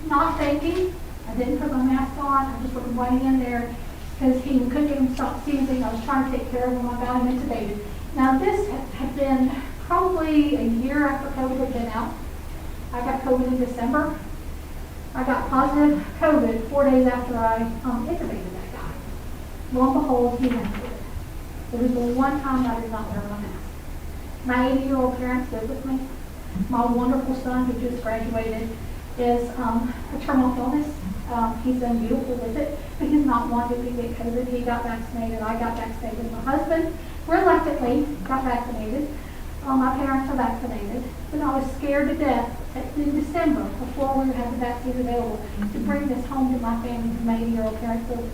Not thinking. I didn't put my mask on. I just was waiting in there because he couldn't get him to stop seizing. I was trying to take care of him. I got him intubated. Now this had been probably a year after COVID had been out. I got COVID in December. I got positive COVID 4 days after I intubated that guy. Lo and behold, he had it. It was the one time I did not wear my mask. My 80-year-old parents live with me. My wonderful son, who just graduated, is a terminal illness. He's done beautiful with it, but he's not wanted to get COVID. He got vaccinated. I got vaccinated. My husband reluctantly got vaccinated. My parents are vaccinated. But I was scared to death in December, before we had the vaccine available, to bring this home to my family, to my 80-year-old parents live with,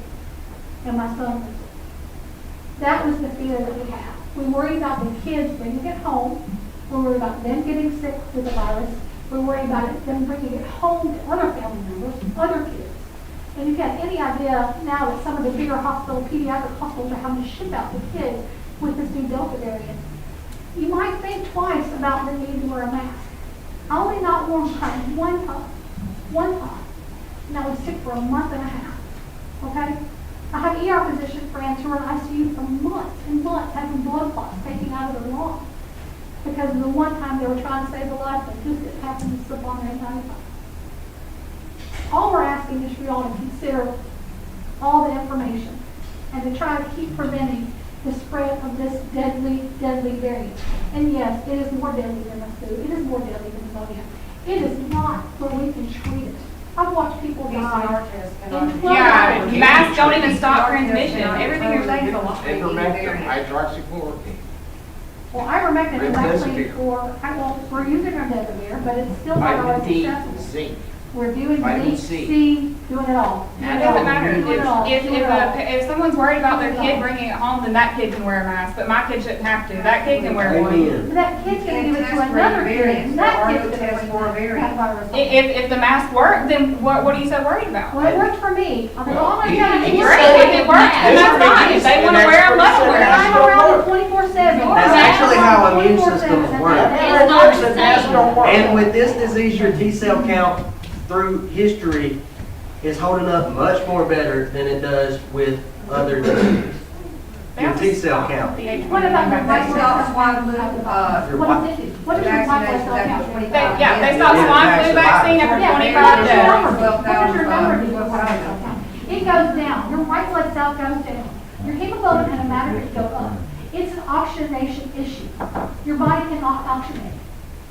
and my son lives with. That was the fear that we had. We worried about the kids bringing it home. We worried about them getting sick with the virus. We worried about them bringing it home to other family members, other kids. And if you have any idea now that some of the bigger pediatric hospitals are having to ship out the kids with this new Delta variant, you might think twice about the need to wear a mask. I only not worn one time. And I was sick for a month and a half. Okay? I have ER physician friends who are in ICU for months and months having blood clots taken out of their lungs because of the one time they were trying to save a life and just it happened to slip on their N95. All we're asking is for y'all to consider all the information and to try to keep preventing the spread of this deadly, deadly variant. And yes, it is more deadly than the flu. It is more deadly than pneumonia. It is not where we can treat it. I've watched people die in 12 Yeah, hours. masks don't even stop transmission. Everything you're saying is a lot. Ivermectin, hydroxychloroquine. Well, ivermectin is actually we're using remdesivir, but it's still not always Vitamin D, successful. zinc. We're doing Vitamin C, C. doing it all. It doesn't matter. Doing it all. If someone's worried about their kid bringing it home, then that kid can wear a mask, but my kid shouldn't have to. That kid can wear one. Amen. That kid's gonna give it to another kid, and that kid's gonna bring that virus. If the mask worked, then what are you so worried about? Well, it worked for me. I mean, all I got Great, is if it works, then that's fine. If they want to wear them, let them wear them. I'm around 24/7. This actually how immune systems work. It works and masks don't work. And with this disease, your T cell count through history is holding up much more better than it does with other diseases. Your T cell count. What about the They stopped swine flu, What is it? What is your white blood cell count? They stopped swine flu vaccine after Yeah, 25 what is your days. number? What is your number to your white blood cell count? It goes down. Your white blood cell goes down. Your hemoglobin and hematocrit go up. It's an oxygenation issue. Your body cannot oxygenate.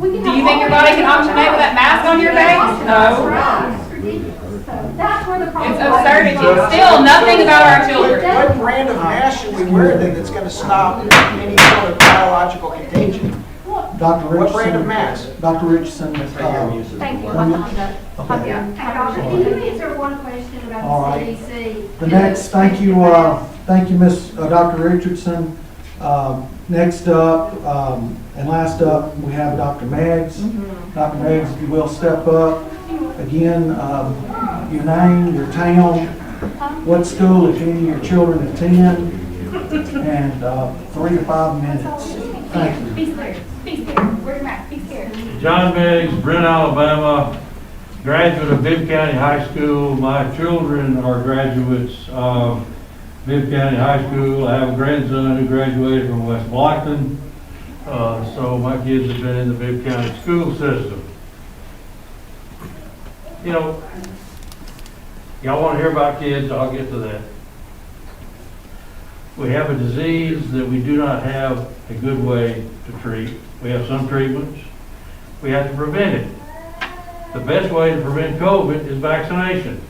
Do you think your body can oxygenate with that mask on your face? No. It's ridiculous. So that's where the problem It's is. absurdity. Still nothing about our children. What brand of mask should we wear then that's gonna stop any sort of biological contagion? Dr. What brand of Richardson, mask? Dr. Richardson, That's how your immune system Thank you. works. I'm on the- okay. Hey, Doctor, can you answer one question All about right. the CDC? The next, thank you, Miss Dr. Richardson. Next up, and last up, we have Dr. Meggs. Dr. Meggs, if you will, step up. Again, your name, your town, what school, if any, your children attend, and 3 to 5 minutes. Thank you. Be scared. Be scared. Wear your mask. Be scared. John Meggs, Brent, Alabama, graduate of Bibb County High School. My children are graduates of Bibb County High School. I have a grandson who graduated from West Blackton. So my kids have been in the Bibb County school system. You know, y'all want to hear about kids, I'll get to that. We have a disease that we do not have a good way to treat. We have some treatments. We have to prevent it. The best way to prevent COVID is vaccination.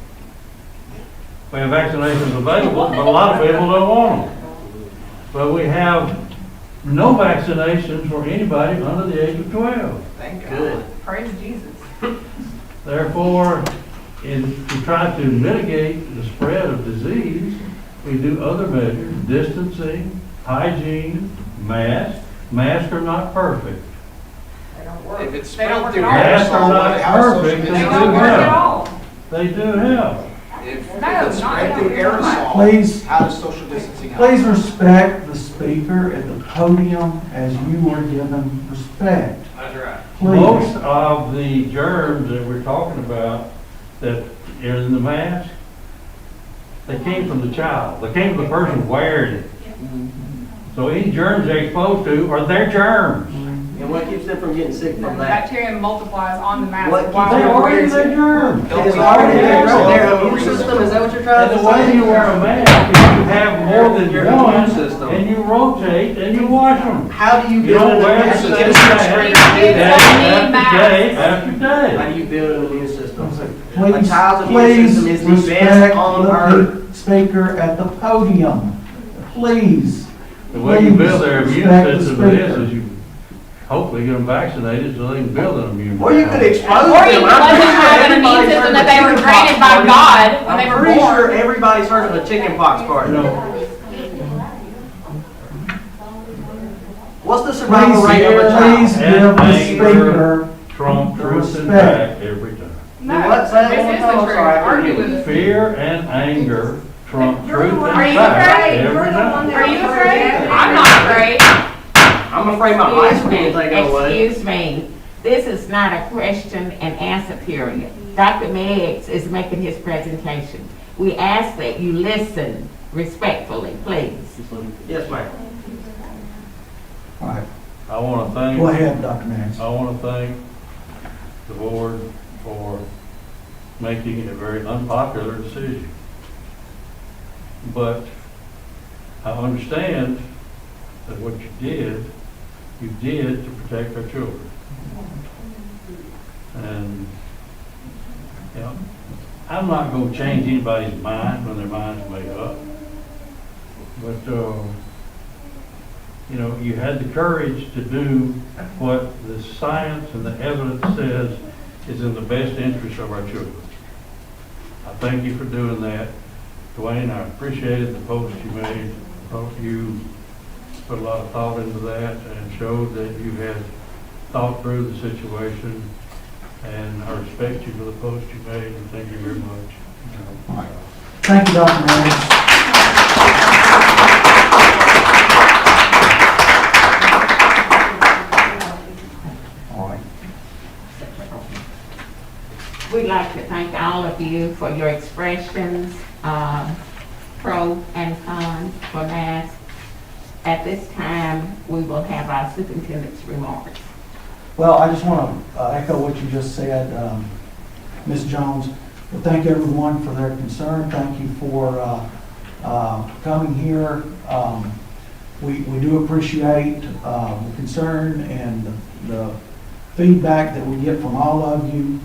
We have vaccinations available, but a lot of people don't want them. But we have no vaccinations for anybody under the age of 12. Thank God. Good. Praise Jesus. Therefore, to try to mitigate the spread of disease, we do other measures, distancing, hygiene, masks. Masks are not perfect. If it's They don't spread through work at Masks are aerosol, not how social perfect, they They do don't work at all. help. They do help. If No, it's not spread through at all. aerosol, Please. how does social distancing help? Please respect the speaker at the podium as you are given respect. That's right. Most Please. of the germs that we're talking about that are in the mask, they came from the child. They came from the person wearing it. So any germs they're exposed to are their germs. And what keeps them from getting sick from that? Bacteria multiplies on the mask. What while keeps They them we're already wearing their it. germs. It's already their immune system, is that what you're trying And to the way say? you wear a mask is you have more than Your one, immune system. and you rotate and you wash them. How do you You build don't an wear immune the system? same Kids don't need mask day masks. after day. How do you build an immune system? A Please, child's immune please system is the best respect on earth. the speaker at the podium. Please. The way you build their immune Respect the system is speaker. you hopefully get them vaccinated so they can build an immune Or you could system. expose Or you them. can let them have an immune system that they were granted by God when they I'm were pretty sure born. everybody's heard of a chicken pox You party. know, What's the survival Please, rate of a please child? give the Anger. speaker Trump truth and Respect. fact every time. No, What's that? this is the I'm truth. sorry, I couldn't Argue hear with you. us. Fear and anger trump truth and Are you fact afraid? every time. Are you afraid? I'm not afraid. I'm afraid my life's being taken away. Excuse me, this is not a question and answer period. Dr. Meggs is making his presentation. We ask that you listen respectfully, please. Yes, ma'am. All right, I want to thank. go ahead, Dr. Nance. I want to thank the board for making a very unpopular decision. But I understand that what you did to protect our children. And, you know, I'm not going to change anybody's mind when their mind's made up. But, you know, you had the courage to do what the science and the evidence says is in the best interest of our children. I thank you for doing that. Dwayne, I appreciated the post you made. I hope you put a lot of thought into that and showed that you had thought through the situation. And I respect you for the post you made, and thank you very much. Thank you, Dr. Nance. like to thank all of you for your expressions, pro and con for masks. At this time, we will have our superintendent's remarks. Well, I just want to echo what you just said, Ms. Jones. Well, thank everyone for their concern. Thank you for coming here. We do appreciate the concern and the feedback that we get from all of you.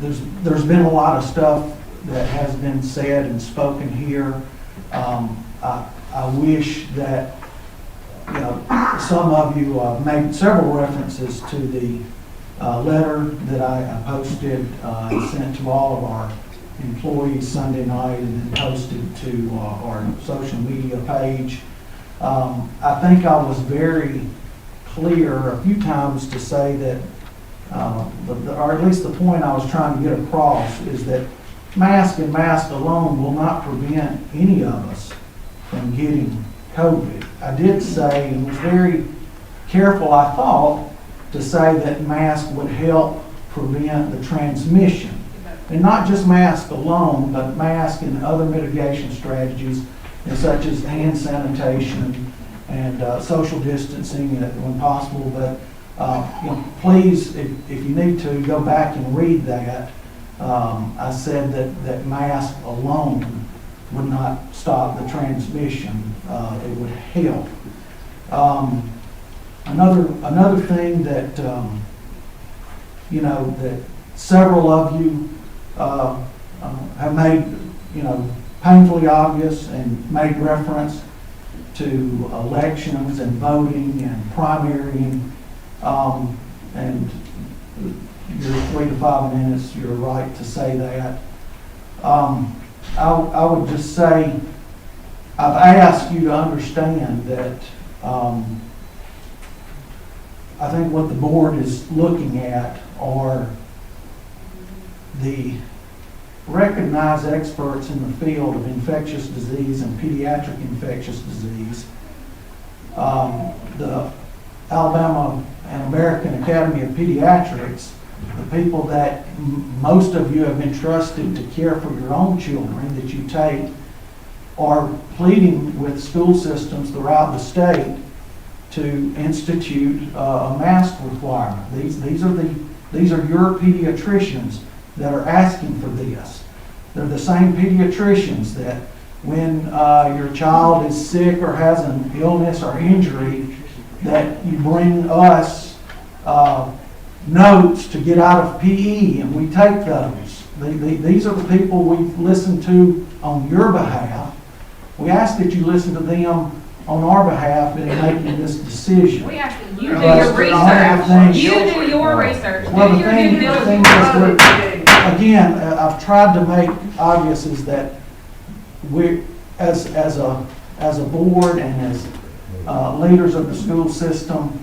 There's been a lot of stuff that has been said and spoken here. I wish that, you know, some of you made several references to the letter that I posted and sent to all of our employees Sunday night and then posted to our social media page. I think I was very clear a few times to say that, or at least the point I was trying to get across is that mask and mask alone will not prevent any of us from getting COVID. I did say, and was very careful, I thought, to say that mask would help prevent the transmission. And not just mask alone, but mask and other mitigation strategies, such as hand sanitation and social distancing when possible. But you know, please, if you need to, go back and read that. I said that mask alone would not stop the transmission. It would help. Another thing that you know, that several of you have made, you know, painfully obvious and made reference to elections and voting and primarying, and your 3 to 5 minutes, you're right to say that. I would just say, I've asked you to understand that I think what the board is looking at are the recognized experts in the field of infectious disease and pediatric infectious disease. The Alabama and American Academy of Pediatrics, the people that most of you have been trusted to care for your own children that you take, are pleading with school systems throughout the state to institute a mask requirement. These are your pediatricians that are asking for this. They're the same pediatricians that when your child is sick or has an illness or injury, that you bring us notes to get out of PE, and we take those. These are the people we've listened to on your behalf. We ask that you listen to them on our behalf in making this decision. We ask that you do your research. You do your research. Well, Do the your thing due is diligence. that, again, I've tried to make obvious is that we, as a board and as leaders of the school system,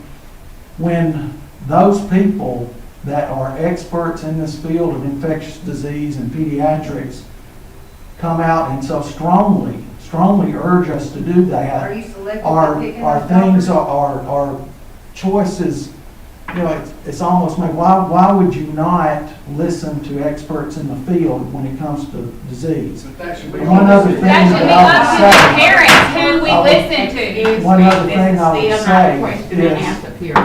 when those people that are experts in this field of infectious disease and pediatrics come out and so strongly urge us to do that, Are you selective our in picking things, those our choices, you know, it's almost like, why would you not listen to experts in the field when it comes to disease? One other thing That should be that up to the parents who we listen to. One other thing I would This is still not a question and answer period.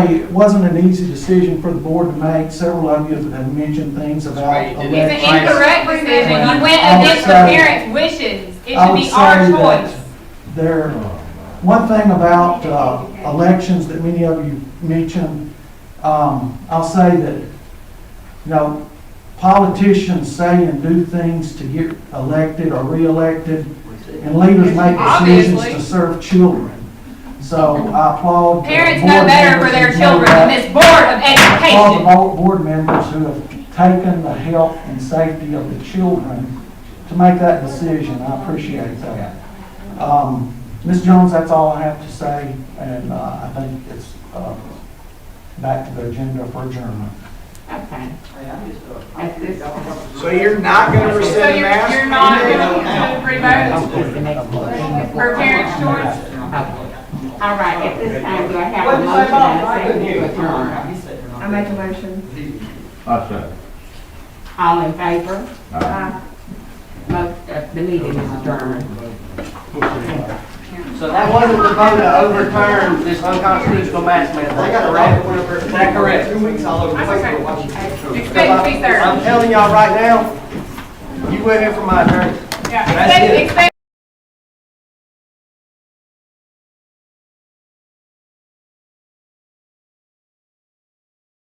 it wasn't an easy decision for the board to make. Several of you have mentioned things about It's an elections. incorrect decision. You went I would against the say- parents' wishes. It I should would be our say that choice. one thing about elections that many of you mentioned, I'll say that, you know, politicians say and do things to get elected or re-elected, and leaders make decisions Obviously. to serve children. So I applaud. Parents board know better members for their who know children that. than this Board of I applaud Education. the board members who have taken the health and safety of the children to make that decision. I appreciate that. Ms. Jones, that's all I have to say, and I think it's back to the agenda for adjournment. Okay. At this time. So you're not going to So rescind the mask? you're not going to revote Okay, the next one. for parents' choice? All right, at this time, do I have a motion and a second to adjourn? I make a motion. I say. All in favor? Aye. The meeting is adjourned. So that wasn't the vote to overturn this unconstitutional mask mandate, correct? Is that correct? 2 weeks all over the place. That's We're watching. Expect to be served. I'm telling y'all right now, you went in for my attorney. Yeah, That's it. expect